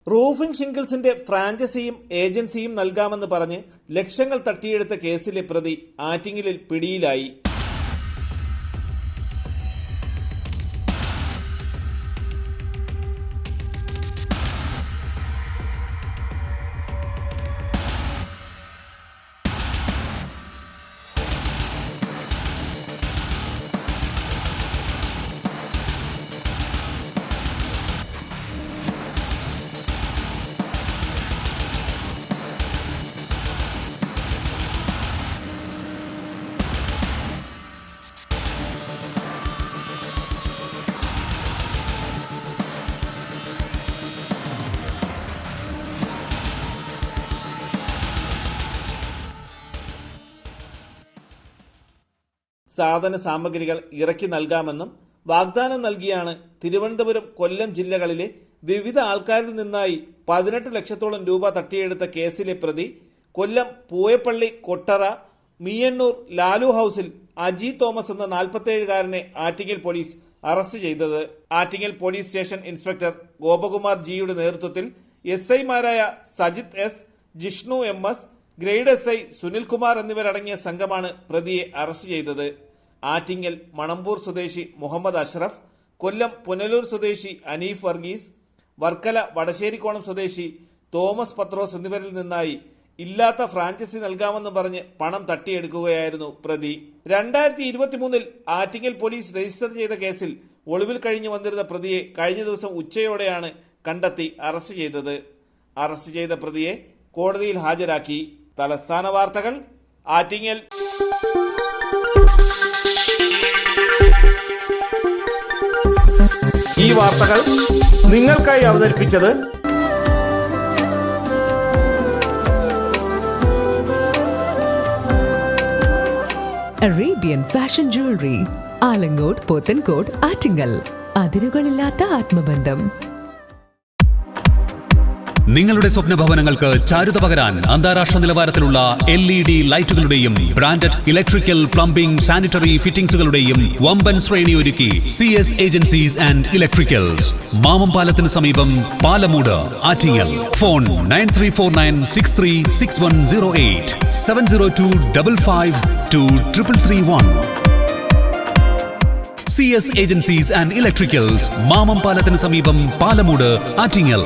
Roofing ഷിംഗിൾസിന്റെ ഫ്രാഞ്ചൈസിയും ഏജൻസിയും നൽകാമെന്ന് പറഞ്ഞ് ലക്ഷങ്ങൾ തട്ടിയെടുത്ത കേസിലെ പ്രതി ആറ്റിങ്ങലിൽ പിടിയിലായി. സാധന സാമഗ്രികൾ ഇറക്കി നൽകാമെന്നും വാഗ്ദാനം നൽകിയാണ് തിരുവനന്തപുരം, കൊല്ലം ജില്ലകളിലെ വിവിധ ആൾക്കാരിൽ നിന്നായി 18 ലക്ഷത്തോളം രൂപ തട്ടിയെടുത്ത കേസിലെ പ്രതി കൊല്ലം പൂയപ്പള്ളി കൊട്ടറ മീയന്നൂർ ലാലു ഹൗസിൽ അജി തോമസ് എന്ന 47-കാരനെ ആറ്റിങ്ങൽ പോലീസ് അറസ്റ്റ് ചെയ്തത്. Attingal police station inspector Gopakumar ജിയുടെ നേതൃത്വത്തിൽ SI-മാരായ Sajith S, Jishnu MS, grade SI Sunilkumar എന്നിവരടങ്ങിയ സംഘമാണ് പ്രതിയെ അറസ്റ്റ് ചെയ്തത്. ആറ്റിങ്ങൽ മണമ്പൂർ സ്വദേശി മുഹമ്മദ് അഷ്റഫ്, കൊല്ലം പുനലൂർ സ്വദേശി അനീഫ് വർഗീസ്, വർക്കല വടശ്ശേരിക്കോണം സ്വദേശി തോമസ് പത്രോസ് എന്നിവരിൽ നിന്നായി ഇല്ലാത്ത ഫ്രാഞ്ചൈസി നൽകാമെന്ന് പറഞ്ഞ് പണം തട്ടിയെടുക്കുകയായിരുന്നു പ്രതി. 2023 ആറ്റിങ്ങൽ പോലീസ് രജിസ്റ്റർ ചെയ്ത കേസിൽ ഒളിവിൽ കഴിഞ്ഞു വന്നിരുന്ന പ്രതിയെ കഴിഞ്ഞ ദിവസം ഉച്ചയോടെയാണ് കണ്ടെത്തി അറസ്റ്റ് ചെയ്തത്. അറസ്റ്റ് ചെയ്ത പ്രതിയെ കോടതിയിൽ ഹാജരാക്കി. തലസ്ഥാന വാർത്തകൾ, ആറ്റിങ്ങൽ. ഈ വാർത്തകൾ നിങ്ങൾക്കായി അവതരിപ്പിച്ചത് Arabian fashion jewellery, Alangode, Pothencode, Attingal. അതിരുകളില്ലാത്ത ആത്മബന്ധം. നിങ്ങളുടെ സ്വപ്ന ഭവനങ്ങൾക്ക് ചാരുത പകരാൻ അന്താരാഷ്ട്ര നിലവാരത്തിലുള്ള LED ലൈറ്റുകളുടെയും ബ്രാൻഡഡ് ഇലക്ട്രിക്കൽ, പ്ലംബിംഗ്, സാനിറ്ററി ഫിറ്റിംഗ്സുകളുടെയും വമ്പൻ ശ്രേണി ഒരുക്കി CS agencies and electricals. Mamam പാലത്തിന് സമീപം, Palamood, Attingal. Phone 9349636108 702552331. CS agencies and electricals, Mamam പാലത്തിന് സമീപം, പാലമൂട്, ആറ്റിങ്ങൽ.